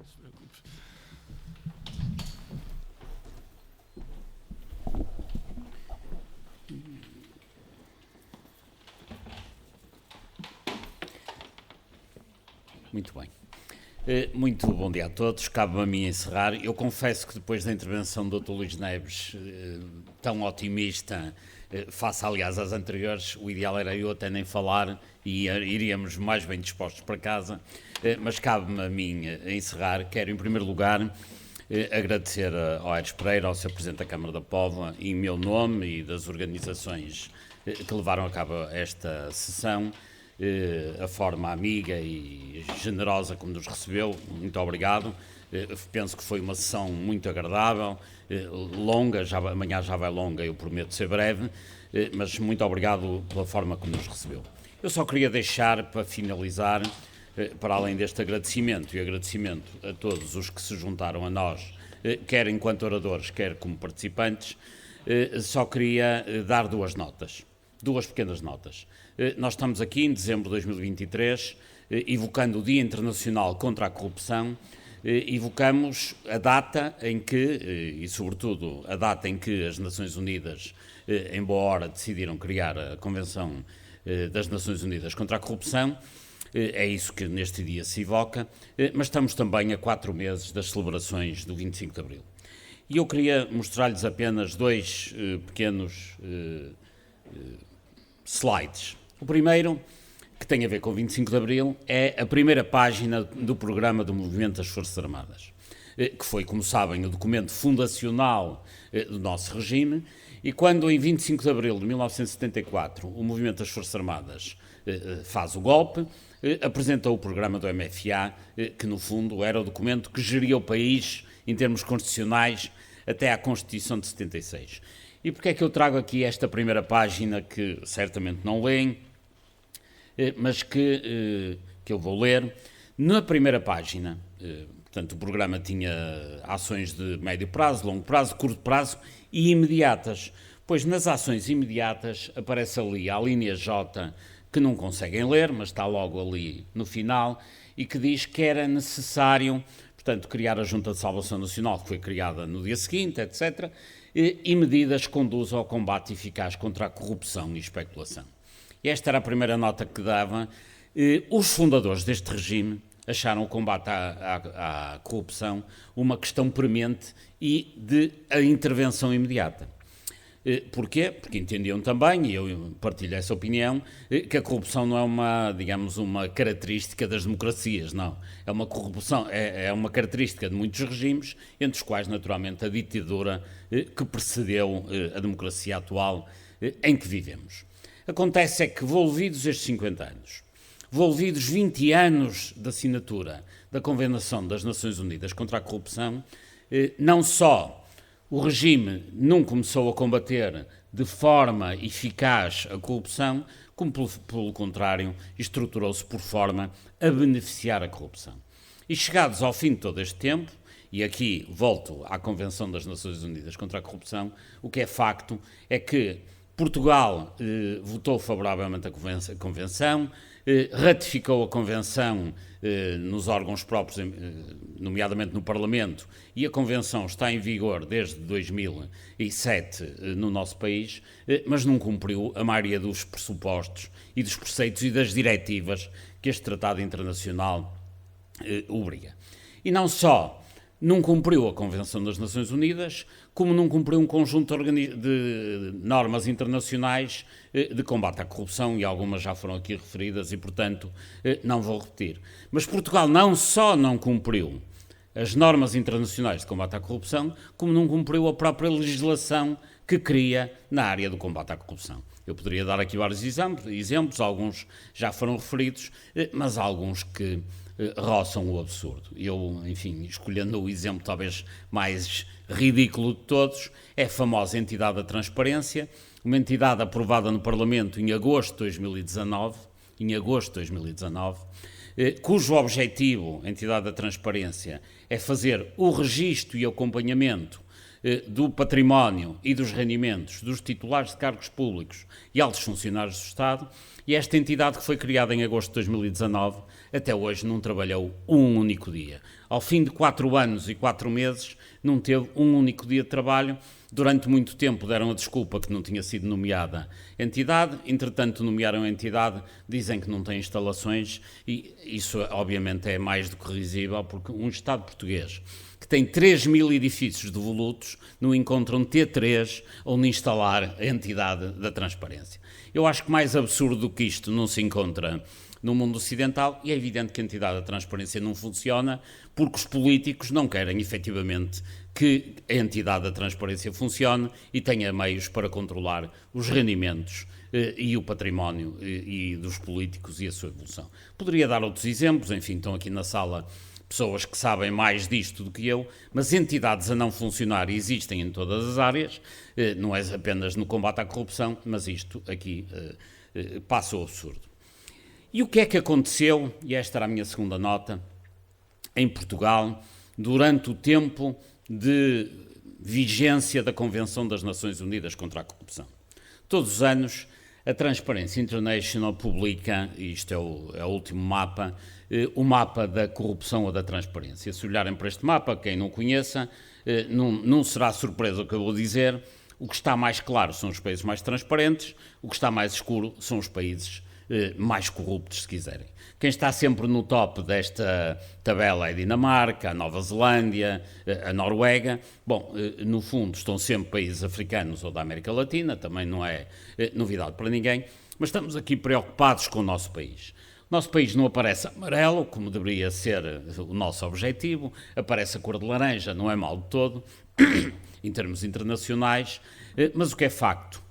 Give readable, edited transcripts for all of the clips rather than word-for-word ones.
se preocupe. Muito bem. Muito bom dia a todos. Cabe-me a mim encerrar. Eu confesso que depois da intervenção do Dr. Luís Neves, tão otimista, face aliás às anteriores, o ideal era eu até nem falar e iríamos mais bem dispostos para casa, mas cabe-me a mim encerrar. Quero, em primeiro lugar, agradecer ao Aires Pereira, ao Sr. Presidente da Câmara da Póvoa, em meu nome e das organizações que levaram a cabo esta sessão, a forma amiga e generosa como nos recebeu. Muito obrigado. Penso que foi uma sessão muito agradável, longa, amanhã já vai longa, eu prometo ser breve, mas muito obrigado pela forma como nos recebeu. Eu só queria deixar, para finalizar, para além deste agradecimento, e agradecimento a todos os que se juntaram a nós, quer enquanto oradores, quer como participantes, só queria dar duas pequenas notas. Nós estamos aqui em dezembro de 2023, evocando o Dia Internacional contra a Corrupção, evocamos a data em que, e sobretudo a data em que as Nações Unidas, em boa hora, decidiram criar a Convenção das Nações Unidas contra a Corrupção. É isso que neste dia se evoca, mas estamos também a 4 meses das celebrações do 25 de Abril. E eu queria mostrar-lhes apenas dois pequenos slides. O primeiro, que tem a ver com o 25 de Abril, é a primeira página do programa do Movimento das Forças Armadas, que foi, como sabem, o documento fundacional do nosso regime, e quando em 25 de Abril de 1974 o Movimento das Forças Armadas faz o golpe, apresentou o programa do MFA, que no fundo era o documento que geria o país em termos constitucionais até à Constituição de 76. E porquê é que eu trago aqui esta primeira página, que certamente não leem, mas que eu vou ler? Na primeira página, portanto, o programa tinha ações de médio prazo, longo prazo, curto prazo e imediatas. Pois nas ações imediatas aparece ali a linha J, que não conseguem ler, mas está logo ali no final, e que diz que era necessário, portanto, criar a Junta de Salvação Nacional, que foi criada no dia seguinte, etc., e medidas que conduzam ao combate eficaz contra a corrupção e especulação. E esta era a primeira nota que dava. Os fundadores deste regime acharam o combate à corrupção uma questão premente e de a intervenção imediata. Porquê? Porque entendiam também, e eu partilho essa opinião, que a corrupção não é uma característica das democracias, não. É uma corrupção, é uma característica de muitos regimes, entre os quais, naturalmente, a ditadura que precedeu a democracia atual em que vivemos. Acontece é que, volvidos estes 50 anos, volvidos 20 anos da assinatura da Convenção das Nações Unidas contra a Corrupção, não só o regime não começou a combater de forma eficaz a corrupção, como, pelo contrário, estruturou-se por forma a beneficiar a corrupção. E chegados ao fim de todo este tempo, e aqui volto à Convenção das Nações Unidas contra a Corrupção, o que é facto é que Portugal votou favoravelmente a Convenção, ratificou a Convenção nos órgãos próprios, nomeadamente no Parlamento, e a Convenção está em vigor desde 2007 no nosso país, mas não cumpriu a maioria dos pressupostos e dos preceitos e das diretivas que este Tratado Internacional obriga. E não só não cumpriu a Convenção das Nações Unidas, como não cumpriu um conjunto de normas internacionais de combate à corrupção, e algumas já foram aqui referidas e, portanto, não vou repetir. Mas Portugal não só não cumpriu as normas internacionais de combate à corrupção, como não cumpriu a própria legislação que cria na área do combate à corrupção. Eu poderia dar aqui vários exemplos, alguns já foram referidos, mas há alguns que roçam o absurdo. Eu, enfim, escolhendo o exemplo talvez mais ridículo de todos, é a famosa entidade da transparência, uma entidade aprovada no Parlamento em agosto de 2019, cujo objetivo, a entidade da transparência, é fazer o registro e acompanhamento do património e dos rendimentos dos titulares de cargos públicos e altos funcionários do Estado, e esta entidade, que foi criada em agosto de 2019, até hoje não trabalhou um único dia. Ao fim de 4 anos e 4 meses, não teve um único dia de trabalho. Durante muito tempo deram a desculpa que não tinha sido nomeada entidade, entretanto nomearam a entidade, dizem que não tem instalações, e isso obviamente é mais do que risível, porque um Estado português que tem 3.000 edifícios devolutos não encontram T3 onde instalar a entidade da transparência. Eu acho que mais absurdo do que isto não se encontra no mundo ocidental, e é evidente que a entidade da transparência não funciona porque os políticos não querem efetivamente que a entidade da transparência funcione e tenha meios para controlar os rendimentos e o património e dos políticos e a sua evolução. Poderia dar outros exemplos, enfim, estão aqui na sala pessoas que sabem mais disto do que eu, mas entidades a não funcionar existem em todas as áreas, não é apenas no combate à corrupção, mas isto aqui passa o absurdo. E o que é que aconteceu, e esta era a minha segunda nota, em Portugal, durante o tempo de vigência da Convenção das Nações Unidas contra a Corrupção? Todos os anos, a Transparency International publica, e isto é o último mapa, o mapa da corrupção ou da transparência. Se olharem para este mapa, quem não conheça, não será surpresa o que eu vou dizer. O que está mais claro são os países mais transparentes, o que está mais escuro são os países mais corruptos, se quiserem. Quem está sempre no top desta tabela é a Dinamarca, a Nova Zelândia, a Noruega. Bom, no fundo estão sempre países africanos ou da América Latina, também não é novidade para ninguém, mas estamos aqui preocupados com o nosso país. O nosso país não aparece amarelo, como deveria ser o nosso objetivo, aparece a cor de laranja, não é mal de todo, em termos internacionais, mas o que é facto,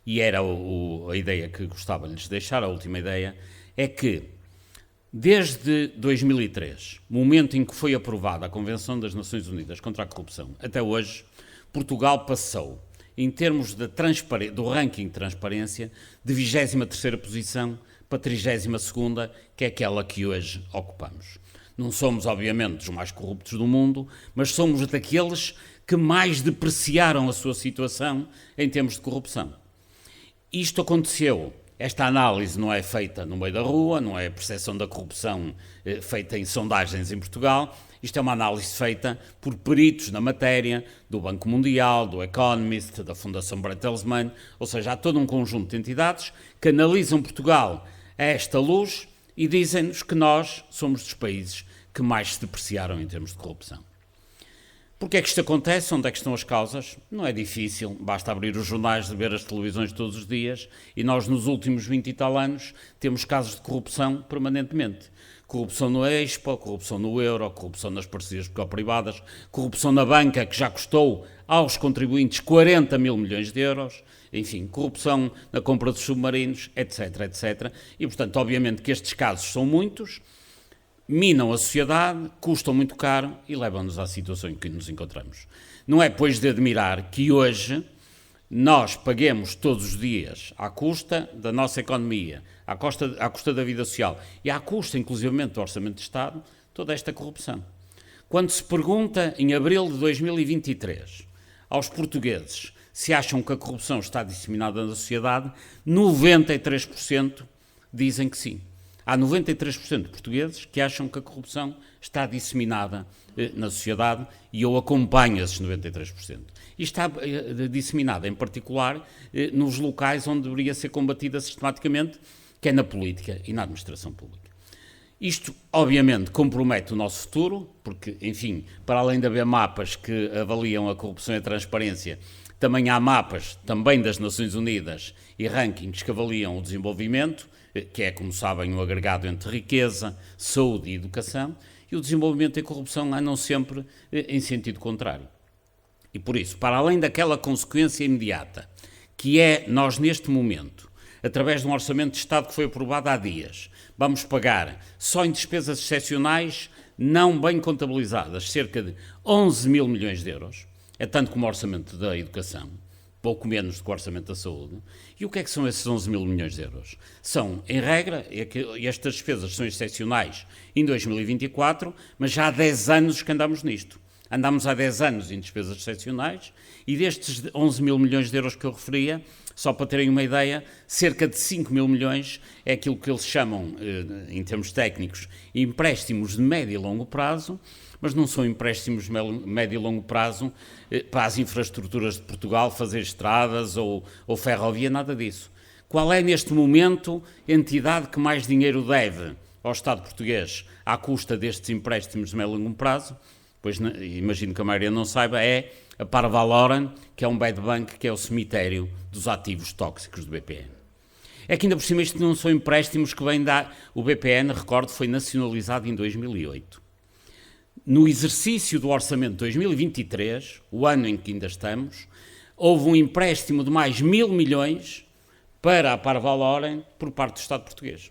e era a ideia que gostava de lhes deixar, a última ideia, é que desde 2003, momento em que foi aprovada a Convenção das Nações Unidas contra a Corrupção, até hoje, Portugal passou, em termos do ranking de transparência, de 23ª posição para 32ª, que é aquela que hoje ocupamos. Não somos, obviamente, dos mais corruptos do mundo, mas somos daqueles que mais depreciaram a sua situação em termos de corrupção. Isto aconteceu, esta análise não é feita no meio da rua, não é a percepção da corrupção feita em sondagens em Portugal, isto é uma análise feita por peritos na matéria, do Banco Mundial, do Economist, da Fundação Bertelsmann, ou seja, há todo um conjunto de entidades que analisam Portugal a esta luz e dizem-nos que nós somos dos países que mais se depreciaram em termos de corrupção. Porquê é que isto acontece? Onde é que estão as causas? Não é difícil, basta abrir os jornais e ver as televisões todos os dias, e nós nos últimos 20 e tal anos temos casos de corrupção permanentemente. Corrupção no Expo, corrupção no Euro, corrupção nas parcerias público-privadas, corrupção na banca, que já custou aos contribuintes 40 mil milhões de euros, enfim, corrupção na compra dos submarinos, etc, etc. E, portanto, obviamente que estes casos são muitos, minam a sociedade, custam muito caro e levam-nos à situação em que nos encontramos. Não é, pois, de admirar que hoje nós paguemos todos os dias, à custa da nossa economia, à custa da vida social e à custa, inclusivamente, do Orçamento de Estado, toda esta corrupção. Quando se pergunta, em abril de 2023, aos portugueses se acham que a corrupção está disseminada na sociedade, 93% dizem que sim. Há 93% de portugueses que acham que a corrupção está disseminada na sociedade e eu acompanho esses 93%. E está disseminada, em particular, nos locais onde deveria ser combatida sistematicamente, que é na política e na administração pública. Isto, obviamente, compromete o nosso futuro, porque, enfim, para além de haver mapas que avaliam a corrupção e a transparência, também há mapas, também das Nações Unidas, e rankings que avaliam o desenvolvimento, que é, como sabem, um agregado entre riqueza, saúde e educação, e o desenvolvimento e a corrupção andam sempre em sentido contrário. E por isso, para além daquela consequência imediata, que é nós neste momento, através de um orçamento de Estado que foi aprovado há dias, vamos pagar só em despesas excepcionais, não bem contabilizadas, cerca de 11 mil milhões de euros, é tanto como o orçamento da educação, pouco menos do que o orçamento da saúde. E o que é que são esses 11 mil milhões de euros? São, em regra, estas despesas são excepcionais em 2024, mas já há 10 anos que andamos nisto. Andámos há 10 anos em despesas excepcionais e destes 11 mil milhões de euros que eu referia, só para terem uma ideia, cerca de 5 mil milhões é aquilo que eles chamam, em termos técnicos, empréstimos de médio e longo prazo, mas não são empréstimos de médio e longo prazo para as infraestruturas de Portugal, fazer estradas ou ferrovia, nada disso. Qual é, neste momento, a entidade que mais dinheiro deve ao Estado português à custa destes empréstimos de médio e longo prazo? Pois imagino que a maioria não saiba, é a Parvaloren, que é um bad bank, que é o cemitério dos ativos tóxicos do BPN. É que ainda por cima isto não são empréstimos que vêm da... O BPN, recordo, foi nacionalizado em 2008. No exercício do orçamento de 2023, o ano em que ainda estamos, houve um empréstimo de mais 1.000 milhões para a Parvaloren por parte do Estado português.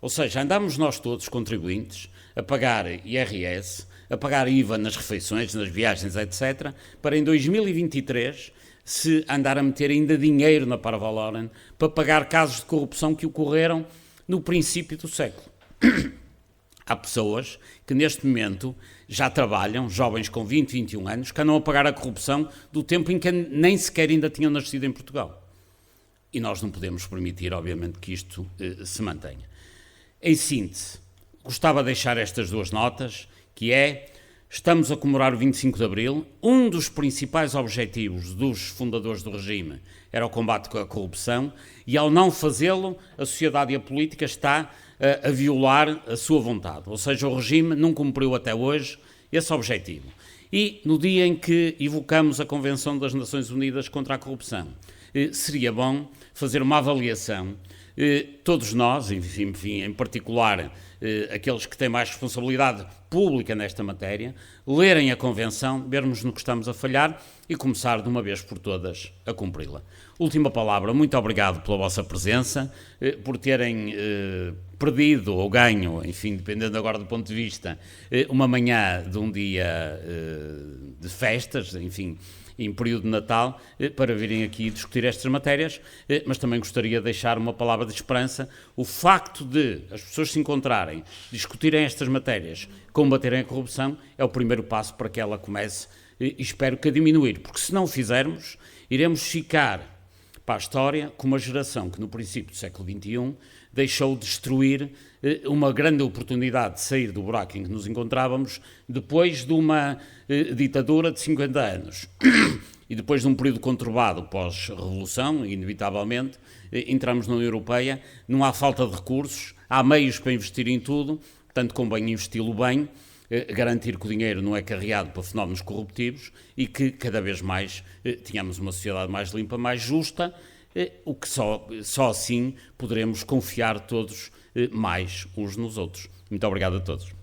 Ou seja, andamos nós todos, contribuintes, a pagar IRS, a pagar IVA nas refeições, nas viagens, etc., para em 2023 se andar a meter ainda dinheiro na Parvaloren para pagar casos de corrupção que ocorreram no princípio do século. Há pessoas que neste momento já trabalham, jovens com 20, 21 anos, que andam a pagar a corrupção do tempo em que nem sequer ainda tinham nascido em Portugal. E nós não podemos permitir, obviamente, que isto se mantenha. Em síntese, gostava de deixar estas duas notas, que é, estamos a comemorar o 25 de Abril, um dos principais objetivos dos fundadores do regime era o combate à corrupção, e ao não fazê-lo, a sociedade e a política está a violar a sua vontade. Ou seja, o regime não cumpriu até hoje esse objetivo. E no dia em que evocamos a Convenção das Nações Unidas contra a Corrupção, seria bom fazer uma avaliação, todos nós, enfim, em particular aqueles que têm mais responsabilidade pública nesta matéria, lerem a Convenção, vermos no que estamos a falhar e começar de uma vez por todas a cumpri-la. Última palavra, muito obrigado pela vossa presença, por terem perdido ou ganho, enfim, dependendo agora do ponto de vista, uma manhã de um dia de festas, enfim, em período de Natal, para virem aqui discutir estas matérias, mas também gostaria de deixar uma palavra de esperança. O facto de as pessoas se encontrarem, discutirem estas matérias, combaterem a corrupção, é o primeiro passo para que ela comece, e espero que a diminuir, porque se não o fizermos, iremos ficar para a história como uma geração que no princípio do século XXI deixou de destruir uma grande oportunidade de sair do buraco em que nos encontrávamos depois de uma ditadura de 50 anos e depois de um período conturbado pós-revolução, inevitavelmente, entramos na União Europeia, não há falta de recursos, há meios para investir em tudo, portanto convém investi-lo bem, garantir que o dinheiro não é carreado para fenómenos corruptivos e que cada vez mais tenhamos uma sociedade mais limpa, mais justa, o que só assim poderemos confiar todos mais uns nos outros. Muito obrigado a todos.